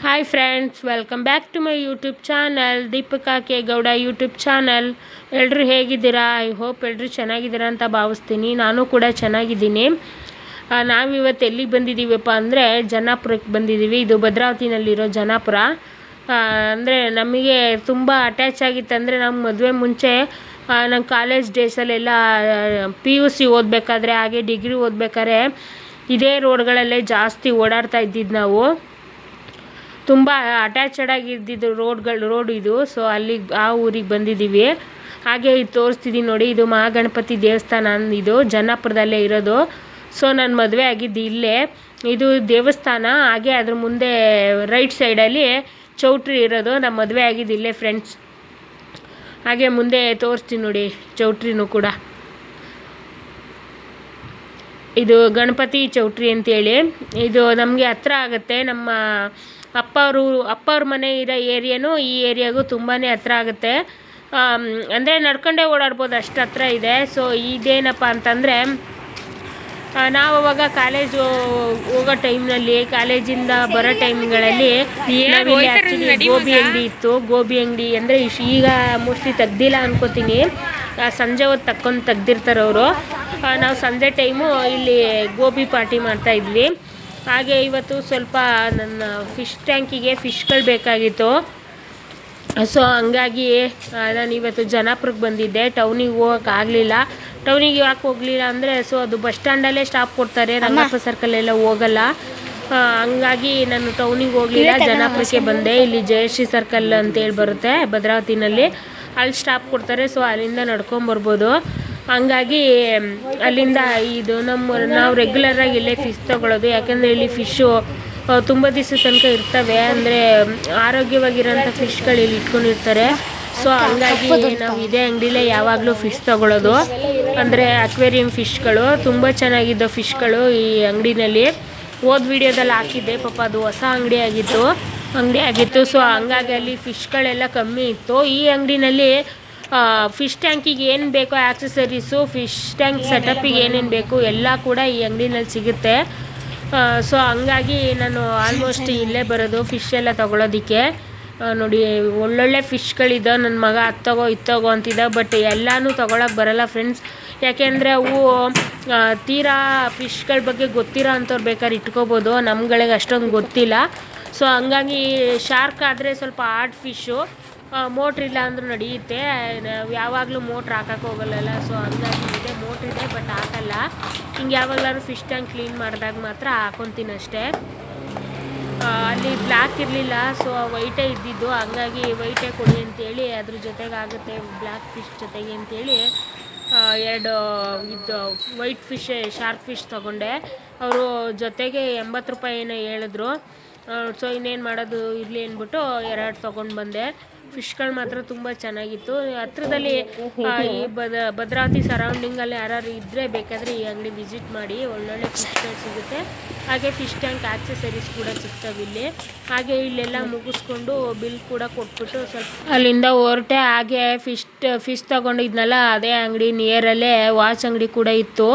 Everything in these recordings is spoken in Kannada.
Hi friends, welcome back to my YouTube channel Deepika K Gowda YouTube channel. ಎಲ್ಲರೂ ಹೇಗಿದ್ದೀರಾ? ಐ ಹೋಪ್ ಎಲ್ಲರೂ ಚೆನ್ನಾಗಿದ್ದೀರಾ ಅಂತ ಭಾವಿಸ್ತೀನಿ. ನಾನು ಕೂಡ ಚೆನ್ನಾಗಿದ್ದೀನಿ. ನಾವಿವತ್ತು ಎಲ್ಲಿಗೆ ಬಂದಿದ್ದೀವಪ್ಪ ಅಂದರೆ ಜನ್ನಾಪುರಕ್ಕೆ ಬಂದಿದ್ದೀವಿ. ಇದು ಭದ್ರಾವತಿನಲ್ಲಿರೋ ಜನ್ನಾಪುರ. ಅಂದರೆ ನಮಗೆ ತುಂಬ ಅಟ್ಯಾಚ್ ಆಗಿತ್ತಂದರೆ ನಮ್ಮ ಮದುವೆ ಮುಂಚೆ ನನ್ನ ಕಾಲೇಜ್ ಡೇಸಲ್ಲೆಲ್ಲ PUC ಓದಬೇಕಾದ್ರೆ ಹಾಗೆ ಡಿಗ್ರಿ ಓದಬೇಕಾದ್ರೆ ಇದೇ ರೋಡ್ಗಳಲ್ಲೇ ಜಾಸ್ತಿ ಓಡಾಡ್ತಾ ಇದ್ದಿದ್ದು ನಾವು. ತುಂಬ ಅಟ್ಯಾಚಡ್ ಆಗಿದ್ದಿದ್ದು ರೋಡ್ ಇದು. ಸೊ ಅಲ್ಲಿಗೆ ಆ ಊರಿಗೆ ಬಂದಿದ್ದೀವಿ. ಹಾಗೆ ಇದು ತೋರಿಸ್ತಿದ್ದೀನಿ ನೋಡಿ, ಇದು ಮಹಾಗಣಪತಿ ದೇವಸ್ಥಾನ. ಇದು ಜನ್ನಾಪುರದಲ್ಲೇ ಇರೋದು. ಸೊ ನನ್ನ ಮದುವೆ ಆಗಿದ್ದು ಇಲ್ಲೇ. ಇದು ದೇವಸ್ಥಾನ. ಹಾಗೆ ಅದ್ರ ಮುಂದೆ ರೈಟ್ ಸೈಡಲ್ಲಿ ಚೌಟ್ರಿ ಇರೋದು. ನಮ್ಮ ಮದುವೆ ಆಗಿದ್ದು ಇಲ್ಲೇ ಫ್ರೆಂಡ್ಸ್. ಹಾಗೆ ಮುಂದೆ ತೋರಿಸ್ತೀನಿ ನೋಡಿ ಚೌಟ್ರಿನೂ ಕೂಡ. ಇದು ಗಣಪತಿ ಚೌಟ್ರಿ ಅಂತೇಳಿ. ಇದು ನಮಗೆ ಹತ್ರ ಆಗುತ್ತೆ. ನಮ್ಮ ಅಪ್ಪವ್ರ ಮನೆ ಇರೋ ಏರಿಯಾನು ಈ ಏರಿಯಾಗೂ ತುಂಬಾ ಹತ್ರ ಆಗುತ್ತೆ. ಅಂದರೆ ನಡ್ಕೊಂಡೇ ಓಡಾಡ್ಬೋದು, ಅಷ್ಟು ಹತ್ರ ಇದೆ. ಸೊ ಇದೇನಪ್ಪ ಅಂತಂದರೆ ನಾವು ಅವಾಗ ಕಾಲೇಜು ಹೋಗೋ ಟೈಮ್ನಲ್ಲಿ, ಕಾಲೇಜಿಂದ ಬರೋ ಟೈಮ್ಗಳಲ್ಲಿ ನಾವಿಲ್ಲಿ ಆ್ಯಕ್ಚುಲಿ ಗೋಬಿ ಅಂಗಡಿ ಇತ್ತು. ಗೋಬಿ ಅಂಗಡಿ ಅಂದರೆ ಈಗ ಮೋಸ್ಟ್ಲಿ ತೆಗ್ದಿಲ್ಲ ಅನ್ಕೋತೀನಿ. ಸಂಜೆ ಹೊತ್ತು ತೆಗ್ದಿರ್ತಾರೆ ಅವರು. ನಾವು ಸಂಜೆ ಟೈಮು ಇಲ್ಲಿ ಗೋಬಿ ಪಾರ್ಟಿ ಮಾಡ್ತಾಯಿದ್ವಿ. ಹಾಗೆ ಇವತ್ತು ಸ್ವಲ್ಪ ನನ್ನ ಫಿಶ್ ಟ್ಯಾಂಕಿಗೆ ಫಿಶ್ಗಳು ಬೇಕಾಗಿತ್ತು. ಸೊ ಹಂಗಾಗಿ ನಾನು ಇವತ್ತು ಜನ್ನಾಪುರಕ್ಕೆ ಬಂದಿದ್ದೆ. ಟೌನಿಗೆ ಹೋಗೋಕ್ಕಾಗಲಿಲ್ಲ. ಟೌನಿಗೆ ಯಾಕೆ ಹೋಗಲಿಲ್ಲ ಅಂದರೆ ಅದು ಬಸ್ ಸ್ಟ್ಯಾಂಡಲ್ಲೇ ಸ್ಟಾಪ್ ಕೊಡ್ತಾರೆ, ರಂಗಪ್ಪ ಸರ್ಕಲೆಲ್ಲ ಹೋಗಲ್ಲ. ಹಂಗಾಗಿ ನಾನು ಟೌನಿಗೆ ಹೋಗಲಿಲ್ಲ, ಜನ್ನಾಪುರಕ್ಕೆ ಬಂದೆ. ಇಲ್ಲಿ ಜಯಶ್ರೀ ಸರ್ಕಲ್ ಅಂತೇಳಿ ಬರುತ್ತೆ ಭದ್ರಾವತಿನಲ್ಲಿ, ಅಲ್ಲಿ ಸ್ಟಾಪ್ ಕೊಡ್ತಾರೆ. ಸೊ ಅಲ್ಲಿಂದ ನಡ್ಕೊಂಬರ್ಬೋದು. ಹಂಗಾಗಿ ಅಲ್ಲಿಂದ ಇದು ನಾವು ರೆಗ್ಯುಲರಾಗಿ ಇಲ್ಲೇ ಫಿಶ್ ತೊಗೊಳ್ಳೋದು. ಯಾಕೆಂದರೆ ಇಲ್ಲಿ ಫಿಶ್ಶು ತುಂಬ ದಿವಸ ತನಕ ಇರ್ತವೆ. ಅಂದರೆ ಆರೋಗ್ಯವಾಗಿರೋಂಥ ಫಿಶ್ಗಳು ಇಲ್ಲಿ ಇಟ್ಕೊಂಡಿರ್ತಾರೆ. ಸೊ ಹಂಗಾಗಿ ನಾವು ಇದೇ ಅಂಗಡಿಲೇ ಯಾವಾಗಲೂ ಫಿಶ್ ತೊಗೊಳ್ಳೋದು. ಅಂದರೆ ಅಕ್ವೇರಿಯಂ ಫಿಶ್ಗಳು ತುಂಬ ಚೆನ್ನಾಗಿದ್ದವು ಫಿಶ್ಗಳು ಈ ಅಂಗಡಿನಲ್ಲಿ. ವಿಡಿಯೋದಲ್ಲಿ ಹಾಕಿದ್ದೆ, ಪಾಪ ಅದು ಹೊಸ ಅಂಗಡಿ ಆಗಿತ್ತು. ಸೊ ಹಂಗಾಗಿ ಅಲ್ಲಿ ಫಿಶ್ಗಳೆಲ್ಲ ಕಮ್ಮಿ ಇತ್ತು. ಈ ಅಂಗಡಿನಲ್ಲಿ ಫಿಶ್ ಟ್ಯಾಂಕಿಗೆ ಏನು ಬೇಕೋ ಆಕ್ಸೆಸರೀಸು, ಫಿಶ್ ಟ್ಯಾಂಕ್ ಸೆಟಪ್ಪಿಗೆ ಏನೇನು ಬೇಕು ಎಲ್ಲ ಕೂಡ ಈ ಅಂಗಡಿನಲ್ಲಿ ಸಿಗುತ್ತೆ. ಸೊ ಹಂಗಾಗಿ ನಾನು ಆಲ್ಮೋಸ್ಟ್ ಇಲ್ಲೇ ಬರೋದು ಫಿಶ್ ಎಲ್ಲ ತೊಗೊಳೋದಕ್ಕೆ. ನೋಡಿ ಒಳ್ಳೊಳ್ಳೆ ಫಿಶ್ಗಳಿದೆ. ನನ್ನ ಮಗ ಇದು ತಗೋ ಅಂತಿದ್ದ. ಬಟ್ ಎಲ್ಲನೂ ತೊಗೊಳಕ್ಕೆ ಬರೋಲ್ಲ ಫ್ರೆಂಡ್ಸ್. ಯಾಕೆಂದರೆ ಅವು ತೀರಾ ಫಿಶ್ಗಳ ಬಗ್ಗೆ ಗೊತ್ತಿರೋ ಅಂಥವ್ರು ಬೇಕಾದ್ರೆ ಇಟ್ಕೋಬೋದು. ನಮ್ಗಳಿಗೆ ಅಷ್ಟೊಂದು ಗೊತ್ತಿಲ್ಲ. ಸೊ ಹಂಗಾಗಿ ಶಾರ್ಕ್ ಆದರೆ ಸ್ವಲ್ಪ ಆರ್ಟ್ ಫಿಶ್ಶು, ಮೋಟ್ರಿಲ್ಲ ಅಂದರೂ ನಡೆಯುತ್ತೆ. ನಾವು ಯಾವಾಗಲೂ ಮೋಟ್ರ್ ಹಾಕೋಕ್ಕೆ ಹೋಗಲ್ಲ. ಸೊ ಹಂಗಾಗಿ ಇದೆ, ಮೋಟ್ರಿದೆ ಬಟ್ ಹಾಕಲ್ಲ. ಹಿಂಗೆ ಯಾವಾಗಲಾದ್ರೂ ಫಿಶ್ ಟ್ಯಾಂಕ್ ಕ್ಲೀನ್ ಮಾಡಿದಾಗ ಮಾತ್ರ ಹಾಕೊತೀನಿ ಅಷ್ಟೇ. ಅಲ್ಲಿ ಬ್ಲ್ಯಾಕ್ ಇರಲಿಲ್ಲ, ಸೊ ವೈಟೇ ಇದ್ದಿದ್ದು. ಹಂಗಾಗಿ ವೈಟೇ ಕೊಡಿ ಅಂತೇಳಿ ಅದ್ರ ಜೊತೆಗೆ ಆಗುತ್ತೆ ಬ್ಲ್ಯಾಕ್ ಫಿಶ್ ಜೊತೆಗೆ ಅಂತೇಳಿ 2 ಇದು ವೈಟ್ ಫಿಶ್, ಶಾರ್ಕ್ ಫಿಶ್ ತೊಗೊಂಡೆ. ಅವರು ಜೊತೆಗೆ 80 ರೂಪಾಯಿ ಏನೋ ಹೇಳಿದ್ರು. ಸೊ ಇನ್ನೇನು ಮಾಡೋದು ಇರಲಿ ಅಂದ್ಬಿಟ್ಟು 2 ತೊಗೊಂಡು ಬಂದೆ. ಫಿಶ್ಗಳು ಮಾತ್ರ ತುಂಬ ಚೆನ್ನಾಗಿತ್ತು. ಹತ್ರದಲ್ಲಿ ಈ ಭದ್ರಾವತಿ ಸರೌಂಡಿಂಗಲ್ಲಿ ಯಾರು ಇದ್ದರೆ ಬೇಕಾದರೆ ಈ ಅಂಗಡಿ ವಿಸಿಟ್ ಮಾಡಿ. ಒಳ್ಳೊಳ್ಳೆ ಫಿಶ್ಗಳು ಸಿಗುತ್ತೆ. ಹಾಗೆ ಫಿಶ್ ಟ್ಯಾಂಕ್ ಆಕ್ಸೆಸರೀಸ್ ಕೂಡ ಸಿಗ್ತವೆ ಇಲ್ಲಿ. ಹಾಗೆ ಇಲ್ಲೆಲ್ಲ ಮುಗಿಸ್ಕೊಂಡು ಬಿಲ್ ಕೂಡ ಕೊಟ್ಬಿಟ್ಟು ಸ್ವಲ್ಪ ಅಲ್ಲಿಂದ ಹೊರಟೆ. ಹಾಗೆ ಫಿಶ್ ತೊಗೊಂಡಿದ್ನಲ್ಲ ಅದೇ ಅಂಗಡಿ ನಿಯರಲ್ಲೇ ವಾಚ್ ಅಂಗಡಿ ಕೂಡ ಇತ್ತು.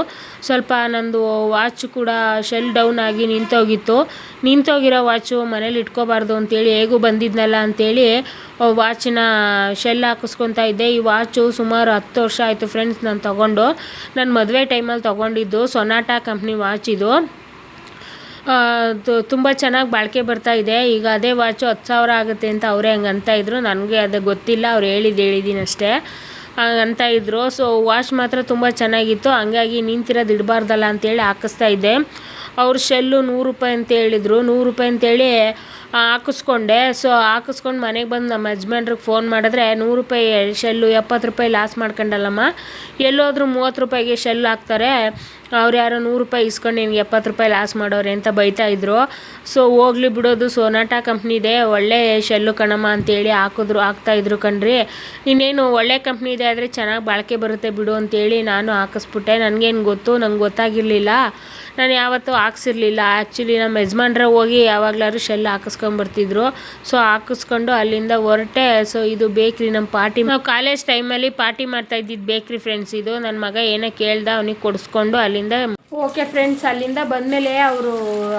ಸ್ವಲ್ಪ ನಂದು ವಾಚ್ ಕೂಡ ಶೆಲ್ ಡೌನ್ ಆಗಿ ನಿಂತೋಗಿರೋ ವಾಚು ಮನೇಲಿ ಇಟ್ಕೋಬಾರ್ದು ಅಂತೇಳಿ, ಹೇಗೂ ಬಂದಿದ್ನಲ್ಲ ಅಂತೇಳಿ ವಾಚಿನ ಶೆಲ್ ಹಾಕಿಸ್ಕೊತಾ ಇದ್ದೆ. ಈ ವಾಚು ಸುಮಾರು 10 ವರ್ಷ ಆಯಿತು ಫ್ರೆಂಡ್ಸ್ ನಾನು ತೊಗೊಂಡು. ನನ್ನ ಮದುವೆ ಟೈಮಲ್ಲಿ ತೊಗೊಂಡಿದ್ದು ಸೊನಾಟಾ ಕಂಪ್ನಿ ವಾಚ್ ಇದು. ತುಂಬ ಚೆನ್ನಾಗಿ ಬಾಳಿಕೆ ಬರ್ತಾ ಇದೆ. ಈಗ ಅದೇ ವಾಚು 10,000 ಆಗುತ್ತೆ ಅಂತ ಅವರೇ ಹಂಗೆ ಅಂತ ಇದ್ರು. ನನಗೆ ಅದು ಗೊತ್ತಿಲ್ಲ, ಅವ್ರು ಹೇಳಿದ್ದೀನಿ ಅಷ್ಟೇ ಅಂತ ಇದ್ರು. ಸೊ ವಾಚ್ ಮಾತ್ರ ತುಂಬ ಚೆನ್ನಾಗಿತ್ತು. ಹಂಗಾಗಿ ನಿಂತಿರೋದು ಇಡಬಾರ್ದಲ್ಲ ಅಂತೇಳಿ ಹಾಕಿಸ್ತಾ ಇದ್ದೆ. ಅವ್ರ ಶೆಲ್ಲು 100 ರೂಪಾಯಿ ಅಂತ ಹೇಳಿದರು. 100 ರೂಪಾಯಿ ಅಂತೇಳಿ ಹಾಕಿಸ್ಕೊಂಡೆ. ಸೊ ಹಾಕಿಸ್ಕೊಂಡು ಮನೆಗೆ ಬಂದು ನಮ್ಮ ಯಜಮಾನ್ರಿಗೆ ಫೋನ್ ಮಾಡಿದ್ರೆ 100 ರೂಪಾಯಿ ಶೆಲ್ಲು 70 ರೂಪಾಯಿ ಲಾಸ್ ಮಾಡ್ಕೊಂಡಲ್ಲಮ್ಮ, ಎಲ್ಲೋದ್ರೂ 30 ರೂಪಾಯಿಗೆ ಶೆಲ್ ಹಾಕ್ತಾರೆ, ಅವ್ರು ಯಾರೋ 100 ರೂಪಾಯಿ ಇಸ್ಕೊಂಡು ನಿನಗೆ 70 ರೂಪಾಯಿ ಲಾಸ್ ಮಾಡೋರೆ ಅಂತ ಬೈತಾಯಿದ್ರು. ಸೊ ಹೋಗ್ಲಿ ಬಿಡೋದು, ಸೊನಾಟಾ ಕಂಪ್ನಿ ಇದೆ, ಒಳ್ಳೆ ಶೆಲ್ಲು ಕಣಮ್ಮ ಅಂತೇಳಿ ಹಾಕ್ತಾಯಿದ್ರು ಕಣ್ರಿ. ಇನ್ನೇನು ಒಳ್ಳೆ ಕಂಪ್ನಿ ಇದೆ ಆದರೆ ಚೆನ್ನಾಗಿ ಬಾಳಿಕೆ ಬರುತ್ತೆ ಬಿಡು ಅಂತೇಳಿ ನಾನು ಹಾಕಿಸ್ಬಿಟ್ಟೆ. ನನಗೇನು ಗೊತ್ತು, ನಂಗೆ ಗೊತ್ತಾಗಿರಲಿಲ್ಲ, ನಾನು ಯಾವತ್ತೂ ಹಾಕ್ಸಿರ್ಲಿಲ್ಲ. ಆ್ಯಕ್ಚುಲಿ ನಮ್ಮ ಯಜಮಾನ್ರೆ ಹೋಗಿ ಯಾವಾಗಲಾದ್ರೂ ಶೆಲ್ ಹಾಕಿಸ್ಕೊಂಬರ್ತಿದ್ರು. ಸೊ ಹಾಕಿಸ್ಕೊಂಡು ಅಲ್ಲಿಂದ ಹೊರಟೆ. ಸೊ ಇದು ಬೇಕ್ರಿ, ನಾವು ಕಾಲೇಜ್ ಟೈಮಲ್ಲಿ ಪಾರ್ಟಿ ಮಾಡ್ತಾ ಇದ್ದಿದ್ದು ಬೇಕ್ರಿ ಫ್ರೆಂಡ್ಸ್ ಇದು. ನನ್ನ ಮಗ ಏನೋ ಕೇಳ್ದ, ಅವನಿಗೆ ಕೊಡಿಸ್ಕೊಂಡು ಅಲ್ಲಿಂದ ಓಕೆ ಫ್ರೆಂಡ್ಸ್, ಅಲ್ಲಿಂದ ಬಂದಮೇಲೆ ಅವರು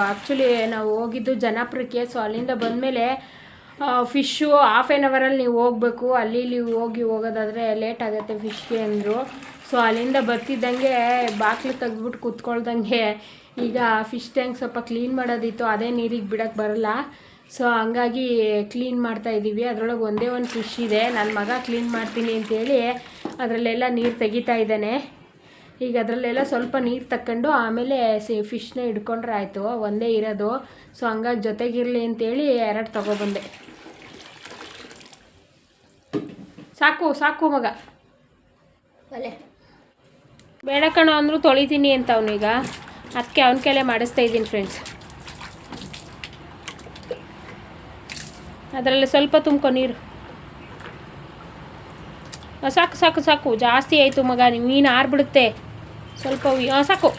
ಆ್ಯಕ್ಚುಲಿ ನಾವು ಹೋಗಿದ್ದು ಜನಪುರಕ್ಕೆ. ಸೊ ಅಲ್ಲಿಂದ ಬಂದಮೇಲೆ ಫಿಶ್ಶು ½ ನೀವು ಹೋಗಬೇಕು, ಅಲ್ಲಿ ಇಲ್ಲಿ ಹೋಗೋದಾದರೆ ಲೇಟ್ ಆಗುತ್ತೆ ಫಿಶ್ಗೆ ಅಂದರು. ಸೊ ಅಲ್ಲಿಂದ ಬರ್ತಿದ್ದಂಗೆ ಬಾಗಿಲು ತೆಗೆದ್ಬಿಟ್ಟು ಕೂತ್ಕೊಳ್ದಂಗೆ ಈಗ ಫಿಶ್ ಟ್ಯಾಂಕ್ ಸ್ವಲ್ಪ ಕ್ಲೀನ್ ಮಾಡೋದಿತ್ತು, ಅದೇ ನೀರಿಗೆ ಬಿಡೋಕ್ಕೆ ಬರಲ್ಲ. ಸೊ ಹಂಗಾಗಿ ಕ್ಲೀನ್ ಮಾಡ್ತಾಯಿದ್ದೀವಿ. ಅದರೊಳಗೆ ಒಂದೇ ಒಂದು ಫಿಶ್ ಇದೆ. ನನ್ನ ಮಗ ಕ್ಲೀನ್ ಮಾಡ್ತೀನಿ ಅಂತೇಳಿ ಅದರಲ್ಲೆಲ್ಲ ನೀರು ತೆಗಿತಾ ಇದ್ದಾನೆ. ಈಗ ಅದರಲ್ಲೆಲ್ಲ ಸ್ವಲ್ಪ ನೀರು ತಕ್ಕೊಂಡು ಆಮೇಲೆ ಫಿಶ್ನ ಹಿಡ್ಕೊಂಡ್ರೆ ಆಯಿತು, ಒಂದೇ ಇರೋದು. ಸೊ ಹಂಗಾಗಿ ಜೊತೆಗಿರಲಿ ಅಂತೇಳಿ 2 ತೊಗೊಬಂದೆ. ಸಾಕು ಸಾಕು ಮಗ, ಅಲ್ಲೇ ಬೇಡ ಕಣೋ ಅಂದರೂ ತೊಳಿತೀನಿ ಅಂತ ಅವನೀಗ, ಅದಕ್ಕೆ ಅವನ ಕೈಲೇ ಮಾಡಿಸ್ತಾ ಇದ್ದೀನಿ ಫ್ರೆಂಡ್ಸ್. ಅದರಲ್ಲಿ ಸ್ವಲ್ಪ ತುಂಬ್ಕೊ ನೀರು. ಸಾಕು ಸಾಕು ಸಾಕು, ಜಾಸ್ತಿ ಆಯಿತು ಮಗ, ಮೀನು ಆರ್ಬಿಡುತ್ತೆ. ಸ್ವಲ್ಪ ಸಾಕು.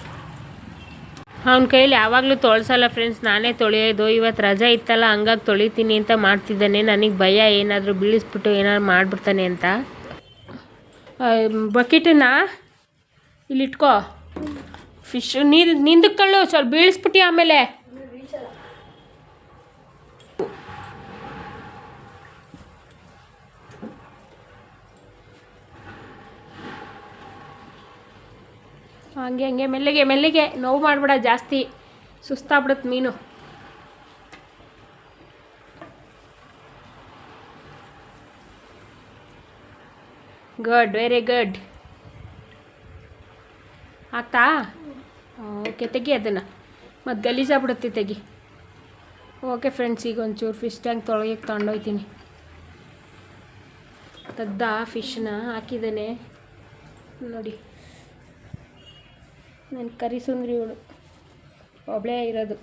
ಅವನ ಕೈಲಿ ಯಾವಾಗಲೂ ತೊಳ್ಸಲ್ಲ ಫ್ರೆಂಡ್ಸ್, ನಾನೇ ತೊಳೆಯೋದು. ಇವತ್ತು ರಜೆ ಇತ್ತಲ್ಲ, ಹಂಗಾಗಿ ತೊಳಿತೀನಿ ಅಂತ ಮಾಡ್ತಿದ್ದಾನೆ. ನನಗೆ ಭಯ ಏನಾದರೂ ಬೀಳಿಸ್ಬಿಟ್ಟು ಏನಾದ್ರು ಮಾಡಿಬಿಡ್ತಾನೆ ಅಂತ. ಬಕೆಟನ್ನ ಇಲ್ಲಿಟ್ಕೋ, ಫಿಶ್ ನೀರು ನಿಂದಕ್ಕಳ್ಳು, ಸ್ವಲ್ಪ ಬೀಳಿಸ್ಬಿಟ್ಟು ಆಮೇಲೆ. ಹಂಗೆ ಹಂಗೆ ಮೆಲ್ಲಿಗೆ ಮೆಲ್ಲಿಗೆ, ನೋವು ಮಾಡಬೇಡ ಜಾಸ್ತಿ, ಸುಸ್ತಾಗ್ಬಿಡುತ್ತೆ ಮೀನು. Good, very good. ಆಗ್ತಾ? ಓಕೆ, ತೆಗಿ ಅದನ್ನು, ಮತ್ತು ಗಲೀಜಾಗ್ಬಿಡುತ್ತೆ, ತೆಗಿ. ಓಕೆ ಫ್ರೆಂಡ್ಸ್, ಈಗ ಒಂಚೂರು ಫಿಶ್ ಟ್ಯಾಂಕ್ ತೊಳೆಯೋಕ್ಕೆ ತೊಗೊಂಡೋಗ್ತೀನಿ. ತೆಗ್ದ ಫಿಶ್ನ ಹಾಕಿದ್ದಾನೆ ನೋಡಿ. ನನ್ನ ಕರಿ ಸುಂದ್ರಿ ಇವಳು, ಒಬ್ಬಳೇ ಇರೋದು.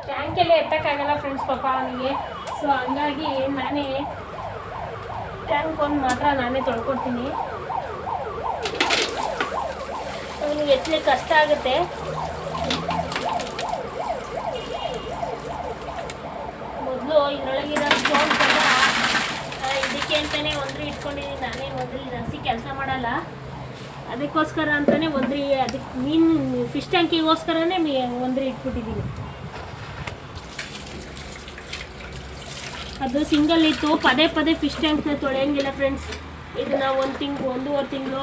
ಟ್ಯಾಂಕೆಲ್ಲ ಎತ್ತಕ್ಕಾಗಲ್ಲ ಫ್ರೆಂಡ್ಸ್ ಪಾಪ ಅವನಿಗೆ. ಸೊ ಹಂಗಾಗಿ ನಾನೇ ಟ್ಯಾಂಕ್ ಒಂದು ಮಾತ್ರ ನಾನೇ ತೊಳ್ಕೊಡ್ತೀನಿ. ಅವನಿಗೆ ಎತ್ತಲಿಕ್ಕೆ ಕಷ್ಟ ಆಗುತ್ತೆ. ಮೊದಲು ಇದರೊಳಗಿರೋ ಸ್ಟೋನ್ ಇದಕ್ಕೆ ಅಂತಲೇ ಒಂದ್ರಿ ಇಟ್ಕೊಂಡಿದ್ದೀನಿ. ನಾನೇ ಒಂದ್ರಿ ಜಾಸ್ತಿ ಕೆಲಸ ಮಾಡಲ್ಲ, ಅದಕ್ಕೋಸ್ಕರ ಅಂತಲೇ ಒಂದ್ರಿ, ಅದಕ್ಕೆ ಮೀನು ಫಿಶ್ ಟ್ಯಾಂಕಿಗೋಸ್ಕರನೇ ಒಂದ್ರಿ ಇಟ್ಬಿಟ್ಟಿದ್ದೀನಿ. ಅದು ಸಿಂಗಲ್ ಇತ್ತು, ಪದೇ ಪದೇ ಫಿಶ್ ಟ್ಯಾಂಕ್ನ ತೊಳೆಯಂಗಿಲ್ಲ ಫ್ರೆಂಡ್ಸ್. ಇದನ್ನು 1 ತಿಂಗಳು 1.5 ತಿಂಗಳು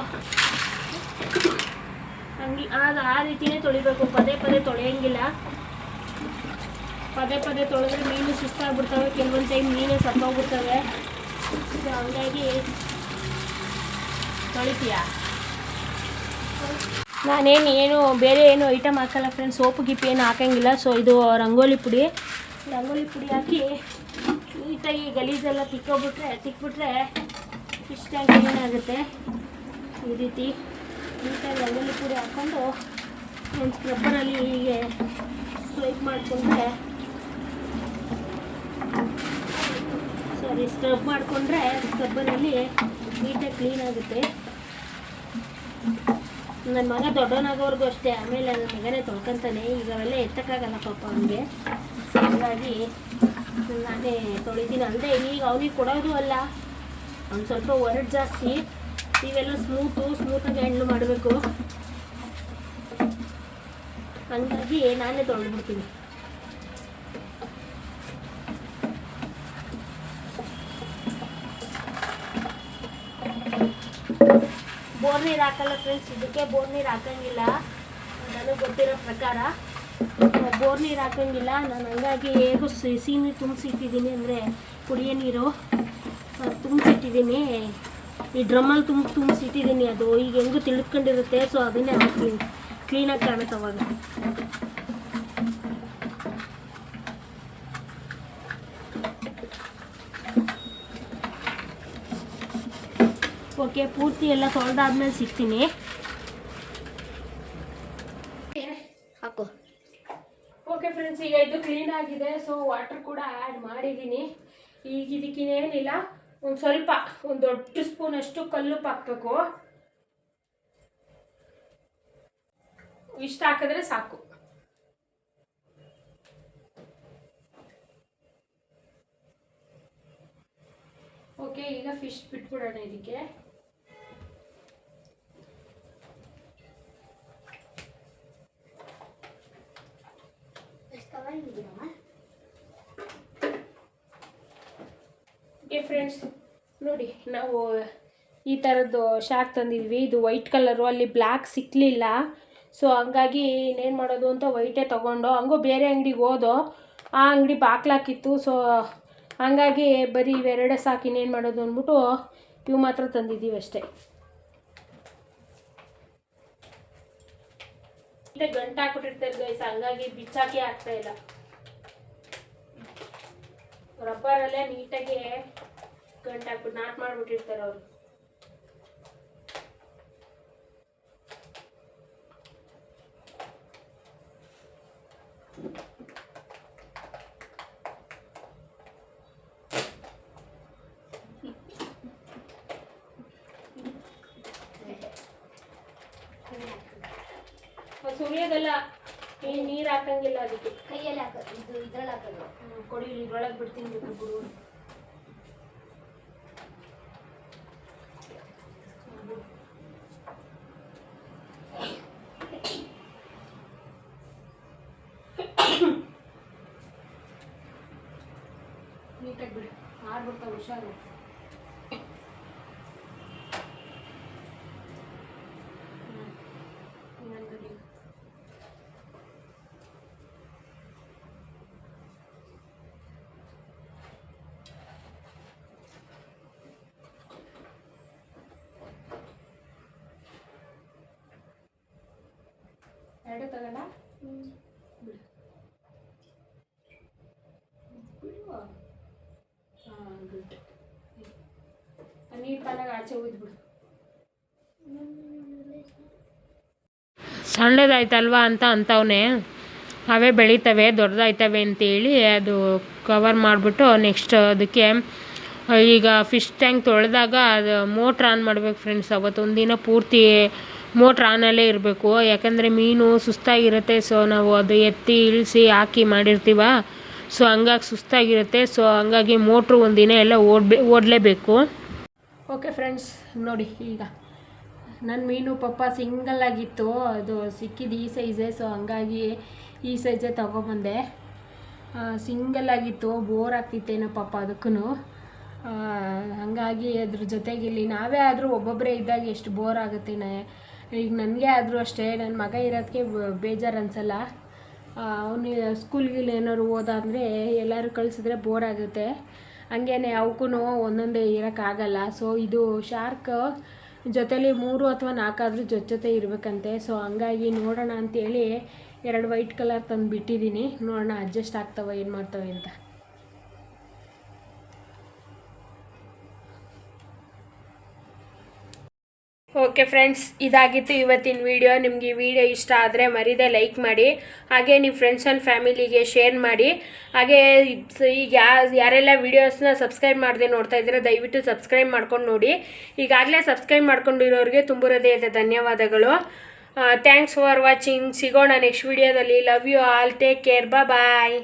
ಹಂಗೆ ಆ ರೀತಿಯೇ ತೊಳಿಬೇಕು, ಪದೇ ಪದೇ ತೊಳೆಯಂಗಿಲ್ಲ. ಪದೇ ಪದೇ ತೊಳೆದ್ರೆ ಮೀನು ಸುಸ್ತಾಗ್ಬಿಡ್ತವೆ, ಕೆಲವೊಂದು ಟೈಮ್ ಮೀನು ಸತ್ತೋಗ್ಬಿಡ್ತವೆ. ಸೊ ಹಂಗಾಗಿ ತೊಳಿತೀಯ. ನಾನೇನು ಬೇರೆ ಏನು ಐಟಮ್ ಹಾಕಲ್ಲ ಫ್ರೆಂಡ್ಸ್, ಸೋಪು ಗಿಪ್ಪು ಏನು ಹಾಕೋಂಗಿಲ್ಲ. ಸೊ ಇದು ರಂಗೋಲಿ ಪುಡಿ ಹಾಕಿ ನೀಟಾಗಿ ಗಲೀಜೆಲ್ಲ ತಿಕ್ಬಿಟ್ರೆ ಫಿಶ್ ಟ್ಯಾಂಕ್ ಏನಾಗುತ್ತೆ. ಈ ರೀತಿ ನೀಟಾಗಿ ರಂಗೋಲಿ ಪುಡಿ ಹಾಕ್ಕೊಂಡು ಒಂದು ಸ್ಕ್ರಬ್ಬರಲ್ಲಿ ಹೀಗೆ ಸ್ವೈಪ್ ಮಾಡಿಕೊಂಡ್ರೆ, ಸ್ಕ್ರಬ್ ಮಾಡಿಕೊಂಡ್ರೆ ಸ್ಕ್ರಬ್ಬರಲ್ಲಿ ನೀಟಾಗಿ ಕ್ಲೀನ್ ಆಗುತ್ತೆ. ನನ್ನ ಮಗ ದೊಡ್ಡವನಾಗೋವರೆಗೂ ಅಷ್ಟೇ, ಆಮೇಲೆ ನನ್ನ ಮಗನೇ ತೊಳ್ಕೊತಾನೆ. ಈಗ ಅವೆಲ್ಲ ಎತ್ತಕ್ಕಾಗಲ್ಲ ಪಾಪ ಅವನಿಗೆ. ಹಾಗಾಗಿ ನಾನೇ ತೊಳಿತೀನಿ. ಅಂದರೆ ಈಗ ಅವನಿಗೆ ಕೊಡೋದು ಅಲ್ಲ, ಅವ್ನು ಸ್ವಲ್ಪ ಒರಟು ಜಾಸ್ತಿ. ಇವೆಲ್ಲ ಸ್ಮೂತಾಗಿ ಹ್ಯಾಂಡ್ಲ್ ಮಾಡಬೇಕು. ಹಂಗಾಗಿ ನಾನೇ ತೊಳೆದ್ಬಿಡ್ತೀನಿ. ಬೋರ್ ನೀರು ಹಾಕಲ್ಲ ಫ್ರೆಂಡ್ಸ್, ಇದಕ್ಕೆ ಬೋರ್ ನೀರು ಹಾಕೋಂಗಿಲ್ಲ. ನನಗೆ ಗೊತ್ತಿರೋ ಪ್ರಕಾರ ಬೋರ್ ನೀರು ಹಾಕೋಂಗಿಲ್ಲ ನಾನು. ಹಂಗಾಗಿ ಹೇಗೂ ಸಿಹಿ ನೀರು ತುಂಬಿಸಿಟ್ಟಿದ್ದೀನಿ, ಅಂದರೆ ಕುಡಿಯೋ ನೀರು ತುಂಬಿಸಿಟ್ಟಿದ್ದೀನಿ. ಈ ಡ್ರಮ್ಮಲ್ಲಿ ತುಂಬಿಸಿಟ್ಟಿದ್ದೀನಿ. ಅದು ಈಗ ಹೆಂಗೂ ತಿಳ್ಕೊಂಡಿರುತ್ತೆ. ಸೊ ಅದನ್ನೇ ಹಾಕ್ತೀನಿ, ಕ್ಲೀನಾಗಿ ಕಾಣುತ್ತೆ ಅವಾಗ. ಓಕೆ, ಪೂರ್ತಿ ಎಲ್ಲ ತೊಳೆದಾದ್ಮೇಲೆ ಸಿಗ್ತೀನಿ. ಹಾಕು. ಓಕೆ ಫ್ರೆಂಡ್ಸ್, ಈಗ ಇದು ಕ್ಲೀನ್ ಆಗಿದೆ. ಸೊ ವಾಟರ್ ಕೂಡ ಆ್ಯಡ್ ಮಾಡಿದ್ದೀನಿ. ಈಗ ಇದಕ್ಕೇನಿಲ್ಲ, ಒಂದು ದೊಡ್ಡ ಸ್ಪೂನಷ್ಟು ಕಲ್ಲುಪ್ಪು ಹಾಕಬೇಕು. ಇಷ್ಟು ಹಾಕಿದ್ರೆ ಸಾಕು. ಓಕೆ, ಓಕೆ, ಈಗ ಫಿಶ್ ಬಿಟ್ಬಿಡೋಣ ಇದಕ್ಕೆ. ಓಕೆ ಫ್ರೆಂಡ್ಸ್, ನೋಡಿ ನಾವು ಈ ಥರದ್ದು ಶಾರ್ಕ್ ತಂದಿದ್ವಿ. ಇದು ವೈಟ್ ಕಲರು, ಅಲ್ಲಿ ಬ್ಲ್ಯಾಕ್ ಸಿಕ್ಕಲಿಲ್ಲ. ಸೊ ಹಂಗಾಗಿ ಇನ್ನೇನು ಮಾಡೋದು ಅಂತ ವೈಟೇ ತೊಗೊಂಡು, ಹಂಗೂ ಬೇರೆ ಅಂಗಡಿಗೆ ಹೋದೋ, ಆ ಅಂಗಡಿ ಬಾಕ್ಲಾಕಿತ್ತು. ಸೊ ಹಂಗಾಗಿ ಬರೀ ಇವೆರಡೇ ಸಾಕು, ಇನ್ನೇನು ಮಾಡೋದು ಅಂದ್ಬಿಟ್ಟು ಇವು ಮಾತ್ರ ತಂದಿದ್ದೀವಿ ಅಷ್ಟೇ. ಗಂಟು ಹಾಕ್ಬಿಟ್ಟಿರ್ತಾರೆ ಗೈಸ್, ಹಂಗಾಗಿ ಬಿಚ್ಚಾಕಿ ಆಗ್ತಾಯಿಲ್ಲ. ರಬ್ಬರಲ್ಲೇ ನೀಟಾಗಿ ಗಂಟು ಹಾಕ್ಬಿಟ್ಟು ನಾಟ್ ಮಾಡಿಬಿಟ್ಟಿರ್ತಾರೆ ಅವರು. ಸುರಿಯೋದಲ್ಲ, ನೀರು ಹಾಕಂಗಿಲ್ಲ, ಅದಕ್ಕೆ ಕೈಯಲ್ಲಿ ಹಾಕೋದು. ಇದು ಇದ್ರಲ್ಲಿ ಹಾಕೋದು. ಕೊಡಿ, ಇದ್ರೊಳಗೆ ಬಿಡ್ತೀನಿ ಬಿಡು. ನೀಟಾಗಿ ಬಿಡು, ಆಡ್ಬಿಡ್ತಾವೆ, ಹುಷಾರು. ಎರಡು ತಗೊಂಡ ಬಿಡು ಬಿಡು. ಹಾಂ, ಗುಡ್. ನೀರು ತನಕ ಆಚೆ ಹೋಯ್ದುಬಿಡು. ಸಣ್ಣದಾಯ್ತಲ್ವಾ ಅಂತ ಅಂತವನೇ, ಅವೇ ಬೆಳೀತವೆ, ದೊಡ್ಡದಾಯ್ತವೆ ಅಂತೇಳಿ ಅದು ಕವರ್ ಮಾಡಿಬಿಟ್ಟು ನೆಕ್ಸ್ಟ್ ಅದಕ್ಕೆ ಈಗ ಫಿಶ್ ಟ್ಯಾಂಕ್ ತೊಳೆದಾಗ ಅದು ಮೋಟ್ರ್ ಆನ್ ಮಾಡ್ಬೇಕು ಫ್ರೆಂಡ್ಸ್. ಅವತ್ತೊಂದಿನ ಪೂರ್ತಿ ಮೋಟ್ರ್ ಆನಲ್ಲೇ ಇರಬೇಕು, ಯಾಕಂದರೆ ಮೀನು ಸುಸ್ತಾಗಿರುತ್ತೆ. ಸೊ ನಾವು ಅದು ಎತ್ತಿ ಇಳಿಸಿ ಹಾಕಿ ಮಾಡಿರ್ತೀವ, ಸೊ ಹಂಗಾಗಿ ಸುಸ್ತಾಗಿರುತ್ತೆ. ಸೊ ಹಂಗಾಗಿ ಮೋಟ್ರು ಒಂದಿನ ಎಲ್ಲ ಓಡಲೇಬೇಕು. ಓಕೆ ಫ್ರೆಂಡ್ಸ್, ನೋಡಿ ಈಗ ನನ್ನ ಮೀನು ಪಾಪ ಸಿಂಗಲ್ಲಾಗಿತ್ತು, ಅದು ಸಿಕ್ಕಿದ್ದು ಈ ಸೈಜೇ. ಸೊ ಹಂಗಾಗಿ ಈ ಸೈಜೇ ತೊಗೊಬಂದೆ. ಸಿಂಗಲ್ಲಾಗಿತ್ತು, ಬೋರ್ ಆಗ್ತಿತ್ತೇನೋ ಪಾಪ ಅದಕ್ಕೂ. ಹಾಗಾಗಿ ಅದ್ರ ಜೊತೆಗೆ ಇಲ್ಲಿ ನಾವೇ ಆದರೂ ಒಬ್ಬೊಬ್ಬರೇ ಇದ್ದಾಗ ಎಷ್ಟು ಬೋರ್ ಆಗುತ್ತೆ. ಈಗ ನನಗೆ ಆದರೂ ಅಷ್ಟೇ, ನನ್ನ ಮಗ ಇರೋದಕ್ಕೆ ಬೇಜಾರು ಅನಿಸಲ್ಲ. ಅವನು ಸ್ಕೂಲ್ಗೆ ಏನಾದ್ರು ಹೋದ ಅಂದರೆ ಎಲ್ಲರೂ ಕಳಿಸಿದ್ರೆ ಬೋರ್ ಆಗುತ್ತೆ. ಹಂಗೇ ಅವಕ್ಕೂ ಒಂದೊಂದೇ ಇರೋಕ್ಕಾಗಲ್ಲ. ಸೊ ಇದು ಶಾರ್ಕ್ ಜೊತೇಲಿ 3 ಅಥವಾ 4 ಆದರೂ ಜೊತೆ ಇರಬೇಕಂತೆ. ಸೊ ಹಂಗಾಗಿ ನೋಡೋಣ ಅಂತೇಳಿ 2 ವೈಟ್ ಕಲರ್ ತಂದು ಬಿಟ್ಟಿದ್ದೀನಿ. ನೋಡೋಣ ಅಡ್ಜಸ್ಟ್ ಆಗ್ತವೆ ಏನು ಮಾಡ್ತವೆ ಅಂತ. ಓಕೆ ಫ್ರೆಂಡ್ಸ್, ಇದಾಗಿತ್ತು ಇವತ್ತಿನ ವಿಡಿಯೋ. ನಿಮಗೆ ಈ ವಿಡಿಯೋ ಇಷ್ಟ ಆದರೆ ಮರೀದೆ ಲೈಕ್ ಮಾಡಿ, ಹಾಗೆ ನಿಮ್ಮ ಫ್ರೆಂಡ್ಸ್ ಆ್ಯಂಡ್ ಫ್ಯಾಮಿಲಿಗೆ ಶೇರ್ ಮಾಡಿ. ಹಾಗೆ ಈಗ ಯಾರೆಲ್ಲ ವೀಡಿಯೋಸ್ನ ಸಬ್ಸ್ಕ್ರೈಬ್ ಮಾಡದೆ ನೋಡ್ತಾ ಇದ್ದೀರಾ, ದಯವಿಟ್ಟು ಸಬ್ಸ್ಕ್ರೈಬ್ ಮಾಡ್ಕೊಂಡು ನೋಡಿ. ಈಗಾಗಲೇ ಸಬ್ಸ್ಕ್ರೈಬ್ ಮಾಡ್ಕೊಂಡಿರೋರಿಗೆ ತುಂಬ ಹೃದಯದ ಧನ್ಯವಾದಗಳು. Thanks for watching. ಸಿಗೋಣ ನೆಕ್ಸ್ಟ್ ವಿಡಿಯೋದಲ್ಲಿ. Love you all, take care, bye.